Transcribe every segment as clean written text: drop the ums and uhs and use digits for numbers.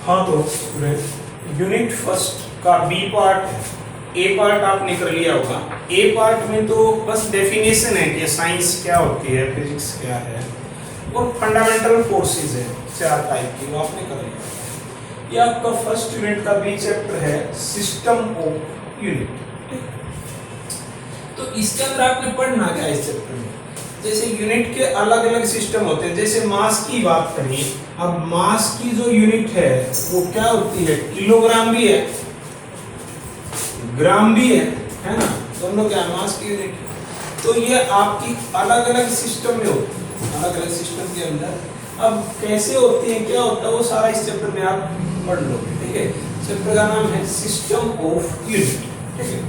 हाँ तो unit first का बी पार्ट है, ए पार्ट आपने कर लिया होगा। ए पार्ट में तो बस डेफिनेशन है कि साइंस क्या होती है, फिजिक्स क्या है, और फंडामेंटल फोर्सेस है 4 टाइप की, वो आपने कर लिया। ये आपका फर्स्ट यूनिट का बी चैप्टर है, सिस्टम ऑफ यूनिट। तो इसके अंदर आपने पढ़ना क्या है इस चैप्टर में, जैसे यूनिट के अलग अलग सिस्टम होते हैं। जैसे मास की बात करें, अब मास की जो यूनिट है वो क्या होती है, किलोग्राम भी है, ग्राम भी है ना, दोनों क्या है, मास की यूनिट। तो ये आपकी अलग अलग सिस्टम में होती है, अलग अलग सिस्टम के अंदर अब कैसे होती है, क्या होता है, वो सारा इस चैप्टर में आप पढ़ लोगे। ठीक है, चैप्टर का नाम है सिस्टम ऑफ यूनिट। ठीक है,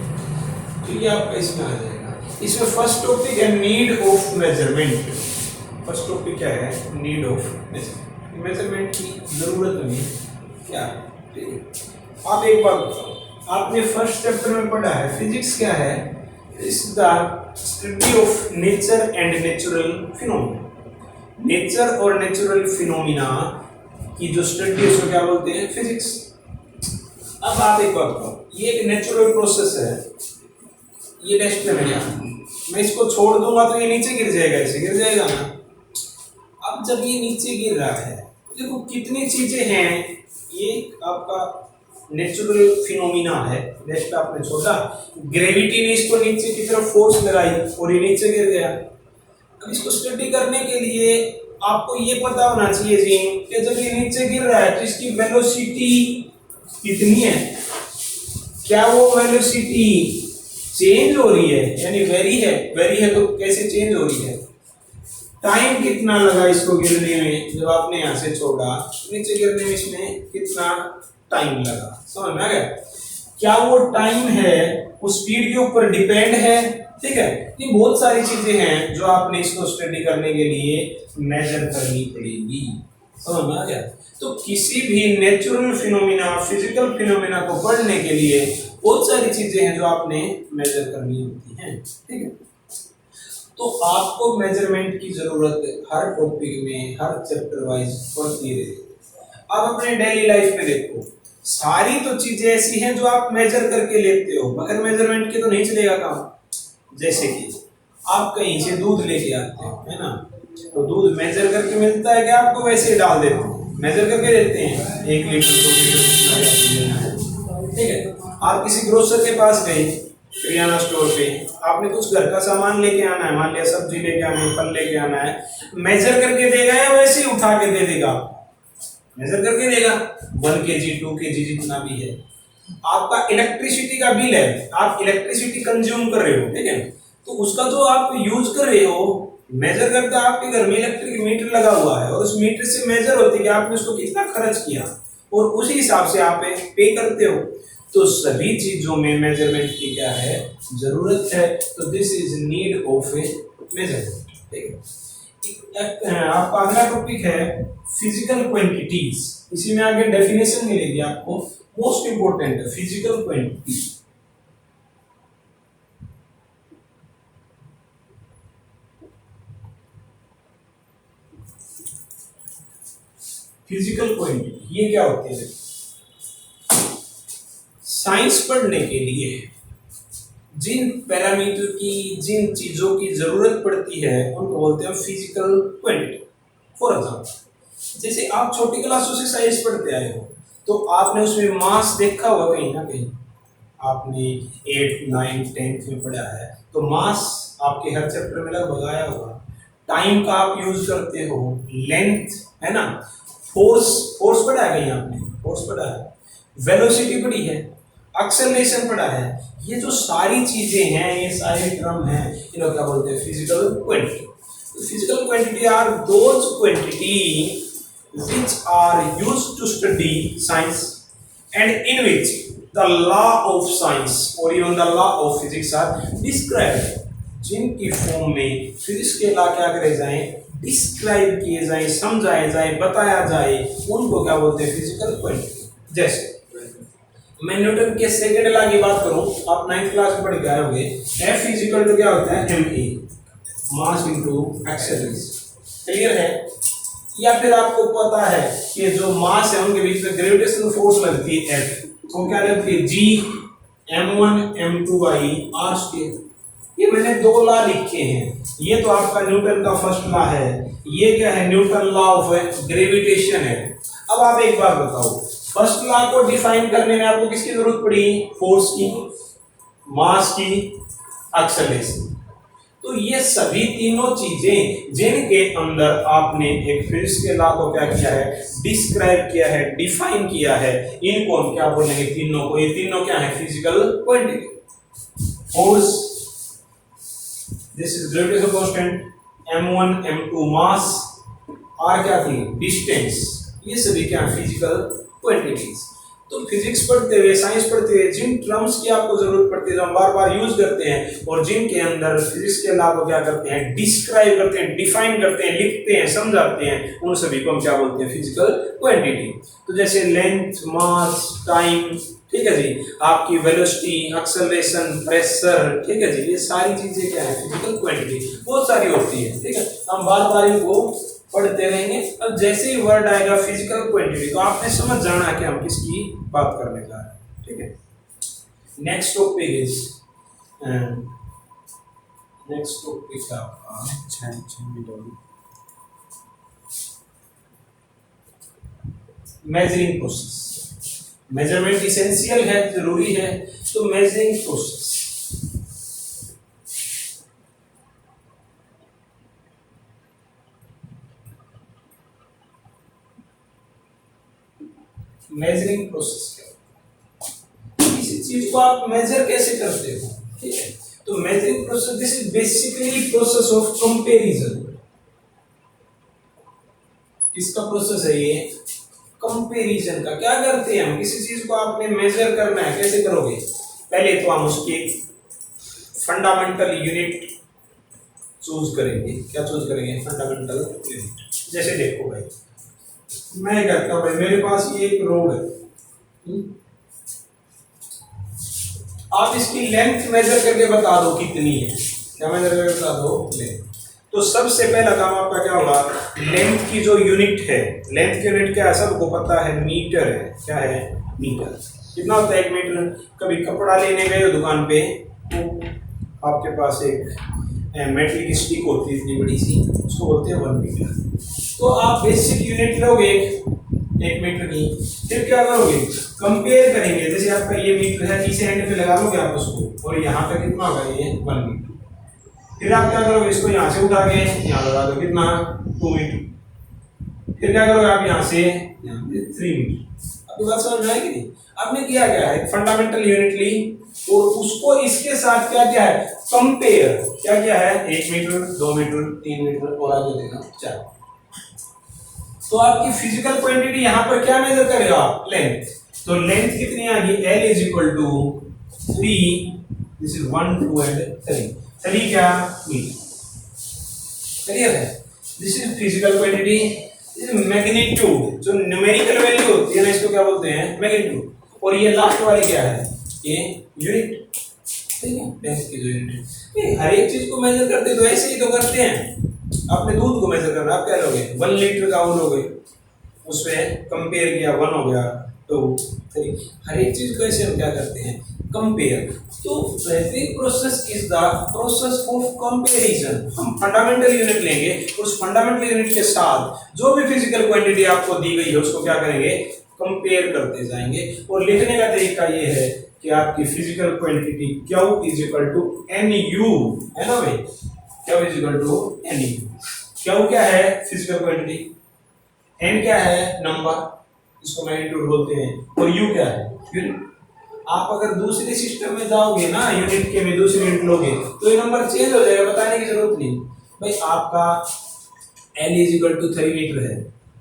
तो ये आपका इसमें आ जाएगा। इसमें फर्स्ट टॉपिक है need of measurement. First topic क्या है, नीड ऑफ मेजरमेंट। मेजरमेंट की जरूरत हमें क्या है। ठीक है, आप एक बात बताओ, आपने फर्स्ट चैप्टर में पढ़ा है फिजिक्स क्या है, is the study of nature and natural phenomena. Nature और नेचुरल फिनोमिना की जो स्टडी है उसको क्या बोलते हैं, फिजिक्स। अब आप एक बात बताओ, ये एक नेचुरल प्रोसेस है, ये टेस्ट में गया, मैं इसको छोड़ दूंगा तो ये नीचे गिर जाएगा, ऐसे गिर जाएगा ना। अब जब ये नीचे गिर रहा है, देखो कितनी चीजें हैं, ये आपका नेचुरल फिनोमिना है, रेस्ट आपने छोड़ा, ग्रेविटी ने इसको नीचे की तरफ फोर्स लगाई और ये नीचे गिर गया। अब इसको स्टडी करने के लिए आपको ये पता होना चाहिए जी कि जब ये नीचे गिर रहा है तो इसकी वेलोसिटी कितनी है, क्या वो वेलोसिटी चेंज हो रही है, यानी वेरी है, वेरी है तो कैसे चेंज हो रही है, टाइम कितना लगा इसको गिरने में, जब आपने यहाँ से छोड़ा नीचे गिरने में इसमें कितना टाइम लगा, समझ में आ गया। क्या वो टाइम है वो स्पीड के ऊपर डिपेंड है। ठीक है, ये बहुत सारी चीजें हैं जो आपने इसको स्टडी करने के लिए मेजर करनी पड़ेगी, समझ में आ गया। तो किसी भी नेचुरल फिनोमिना, फिजिकल फिनोमिना को पढ़ने के लिए बहुत सारी चीजें हैं जो आपने मेजर करनी होती हैं। ठीक है, तो आपको मेजरमेंट की जरूरत हर टॉपिक में, हर चैप्टर वाइज पड़ती रहेगी। अब अपने डेली लाइफ में देखो, सारी तो चीजें ऐसी हैं जो आप मेजर करके लेते हो, मगर मेजरमेंट के तो नहीं चलेगा काम। जैसे कि आप कहीं से दूध लेके आते हो, है ना, तो दूध मेजर करके मिलता है कि आपको वैसे ही डाल देते हो, मेजर करके देते हैं 1 लीटर 2 लीटर। ठीक है, आप किसी ग्रोसर के पास गए, किराना स्टोर पे, आपने कुछ घर का सामान लेके आना है, मान लिया सब्जी लेके आना है, फल लेके आना है, मेजर करके देगा या वैसे ही उठा के दे देगा, मेजर करके देगा, 1 kg 2 kg जितना भी है। आपका इलेक्ट्रिसिटी का बिल है, आप इलेक्ट्रिसिटी कंज्यूम कर रहे हो, ठीक है, तो उसका जो आप यूज कर रहे हो, मेजर करता है, आपके घर में इलेक्ट्रिक मीटर लगा हुआ है और उस मीटर से मेजर होती है कि आपने उसको कितना खर्च किया और उसी हिसाब से आप पे करते हो। तो सभी चीजों में मेजरमेंट की क्या है, जरूरत है। तो this is need of A measurement. ठीक है, आपका अगला टॉपिक है फिजिकल क्वांटिटीज। इसी में आगे डेफिनेशन मिलेगी आपको, मोस्ट इंपोर्टेंट है फिजिकल क्वांटिटी। फिजिकल क्वांटिटी ये क्या होती है, साइंस पढ़ने के लिए जिन पैरामीटर की, जिन चीजों की जरूरत पड़ती है उनको बोलते हैं फिजिकल क्वांटिटी। फॉर एग्जाम्पल, जैसे आप छोटी क्लासों से साइंस पढ़ते आए हो तो आपने उसमें मास देखा होगा कहीं ना कहीं, आपने 8, 9, 10th में पढ़ा है, तो मास आपके हर चैप्टर में लगभग आया होगा। टाइम का आप यूज करते हो, लेंथ है ना, फोर्स पढ़ा है कहीं आपने, फोर्स पढ़ा है, वेलोसिटी पढ़ी है, एक्सेलरेशन पढ़ा है। ये जो सारी चीजें हैं, ये सारे टर्म हैं, इन्हें क्या बोलते हैं, physical quantity. Physical quantity are those quantity which are used to study science and in which the law of science or even the law of physics are described। जिनकी फॉर्म में फिजिक्स के law क्या करे जाए, describe किए जाए, समझाए जाए, बताया जाए, उनको क्या बोलते हैं, फिजिकल क्वांटिटी। जैसे मैं न्यूटन के सेकंड लॉ की बात करूं, आप 9th क्लास में पढ़ के आए होंगे, F इक्वल टू क्या होता है, ma, mass into acceleration. Clear है, या फिर आपको पता है कि जो मास है उनके बीच में ग्रेविटेशनल फोर्स लगती है F, तो क्या लगती है G m1 m2 by r square. ये मैंने दो लॉ लिखे हैं, ये तो आपका न्यूटन का फर्स्ट लॉ है, ये क्या है न्यूटन लॉ ऑफ ग्रेविटेशन है। अब आप एक बात बताओ, फर्स्ट लॉ को डिफाइन करने में आपको किसकी जरूरत पड़ी? फोर्स की, मास की, एक्सेलरेशन। तो ये सभी तीनों चीजें जिनके अंदर आपने एक फिजिक्स के लॉ को क्या किया है? डिस्क्राइब किया है, डिफाइन किया है, इनको हम क्या बोलेंगे? तीनों को, ये तीनों क्या है? Physical quantity. Force, this is gravitation constant, m1 m2 mass, r क्या थी? डिस्टेंस। ये सभी क्या है? Physical quantities. तो फिजिक्स पढ़ते हुए, साइंस पढ़ते हुए जिन टर्म्स की आपको जरूरत पड़ती है, जो हम बार बार यूज करते हैं और जिनके अंदर फिजिक्स के लॉ को क्या करते हैं? डिस्क्राइब करते हैं, डिफाइन करते हैं, लिखते हैं, समझाते हैं, उन सभी को हम क्या बोलते हैं? Physical quantity. तो जैसे लेंथ, मास, टाइम, ठीक है जी, आपकी वेलोसिटी, एक्सेलरेशन, प्रेशर, ठीक है जी, ये सारी चीजें क्या है? Physical quantity. बहुत सारी होती है, ठीक है, हम बार बार इनको पढ़ते रहेंगे। और जैसे ही वर्ड आएगा फिजिकल क्वांटिटी तो आपने समझ जाना कि हम किसकी बात करने जा रहे हैं, ठीक है। Next topic is next topic है आपका मेजरिंग प्रोसेस। मेजरमेंट इसेंशियल है, जरूरी है, तो मेजरिंग प्रोसेस। मेजरिंग प्रोसेस क्या है? किसी चीज को आप मेजर कैसे करते हो, ठीक है। तो measuring process, this is basically process of comparison. किसका प्रोसेस है ये? कंपैरिजन का। क्या करते हैं हम? किसी चीज को आपने मेजर करना है, कैसे करोगे? पहले तो हम उसकी फंडामेंटल यूनिट चूज करेंगे। क्या चूज करेंगे? Fundamental unit. जैसे देखो भाई, मैं कहता हूं भाई मेरे पास ये एक रोड है, आप इसकी लेंथ मेजर करके बता दो कितनी है। क्या मेजर करके बता दो? लेंथ। तो सबसे पहला काम आपका क्या होगा? लेंथ की जो यूनिट है, लेंथ की यूनिट क्या है? सबको पता है, मीटर है। क्या है? मीटर। कितना होता है 1 मीटर? कभी कपड़ा लेने गए हो दुकान पे तो आपके पास एक मेटल की स्टिक होती है इतनी बड़ी सी, उसको बोलते हैं 1 मीटर। तो आप बेसिक यूनिट लोगे 1 मीटर की, फिर क्या करोगे? कंपेयर करेंगे। जैसे आपका ये मीटर है, इसे एंड पे लगा लोगे आप उसको, और यहाँ पे कितना होगा? ये 1 मीटर। फिर आप क्या करोगे? इसको यहाँ से उठा के यहाँ लगा दो, कितना? 2 मीटर। फिर क्या करोगे आप? यहाँ से यहाँ पे 3 मीटर। आपकी बात समझ में आएगी नहीं? आपने किया क्या है? फंडामेंटल यूनिट ली और उसको इसके साथ क्या किया है? कंपेयर। क्या किया है? 1 मीटर, 2 मीटर, 3 मीटर और आगे देना 4। तो आपकी फिजिकल क्वांटिटी यहाँ पर क्या मेजर करेगा आप? लेंथ। तो लेंथ कितनी आ गई? L is equal to 3, this is 1 2 and 3। 3 क्या? मीटर। क्लियर है? This is physical quantity. Magnitude, जो न्यूमेरिकल वैल्यू होती है ना, इसको क्या बोलते हैं? मैग्नीट्यूड। और ये लास्ट वाली क्या है? ये यूनिट, ठीक है, लेंथ की जो यूनिट है। हर एक चीज को मेजर करते तो ऐसे ही तो करते हैं। आपने दूध को मेजर करना, आप क्या लोगे? 1 लीटर का वो लोगे, उसमें कंपेयर किया, 1 हो गया, 2, 3। हर एक चीज को ऐसे हम क्या करते हैं? कंपेयर। तो measuring process is the process of comparison. हम फंडामेंटल यूनिट लेंगे, उस फंडामेंटल यूनिट के साथ जो भी फिजिकल क्वांटिटी आपको दी गई है उसको क्या करेंगे? कंपेयर करते जाएंगे। और लिखने का तरीका ये है कि आपकी physical quantity Q is equal to NU, है ना भाई? Q is equal to NU। Q क्या है? Physical quantity. N क्या है? नंबर, इसको मैग्नीट्यूड बोलते हैं। और U क्या है? यूनिट। आप अगर दूसरे सिस्टम में जाओगे ना, यूनिट के में दूसरी यूनिट लोगे तो ये नंबर चेंज हो जाएगा, बताने की जरूरत नहीं भाई। आपका L is equal to 3 meter है,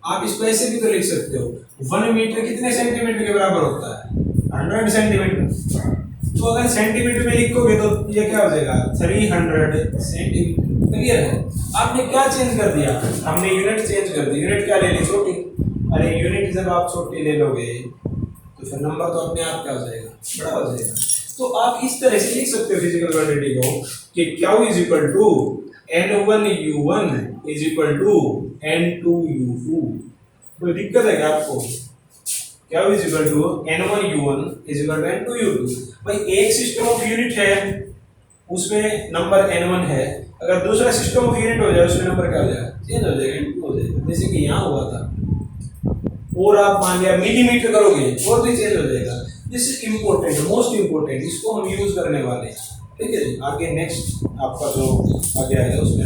आप इसको ऐसे भी तो लिख सकते हो, 1 मीटर कितने सेंटीमीटर के बराबर होता है? 100 सेंटीमीटर। तो अगर सेंटीमीटर में लिखोगे तो ये क्या हो जाएगा? 300 सेंटीमीटर। क्लियर है? आपने क्या चेंज कर दिया? हमने यूनिट चेंज कर दी। यूनिट क्या ले ली? छोटी। अरे यूनिट जब आप छोटी ले लोगे तो फिर नंबर तो अपने आप क्या हो जाएगा? बड़ा हो जाएगा। तो आप इस तरह से लिख सकते हो फिजिकल क्वांटिटी को कि Q is equal to N1U1 is equal to N2U2, कोई दिक्कत है क्या आपको? क्या is equal to N1U1 is equal to N2U2। भाई एक सिस्टम ऑफ यूनिट है उसमें नंबर N1 है, अगर दूसरा सिस्टम ऑफ यूनिट हो जाए उसमें नंबर क्या हो जाएगा? चेंज हो जाएगा, N2 हो जाएगा, जैसे कि यहाँ हुआ था। और आप मान लिया मिलीमीटर करोगे और भी चेंज हो जाएगा। This is important, most important, इसको हम यूज करने वाले हैं। ठीक है जी, आगे नेक्स्ट आपका जो आगे आएगा उसमें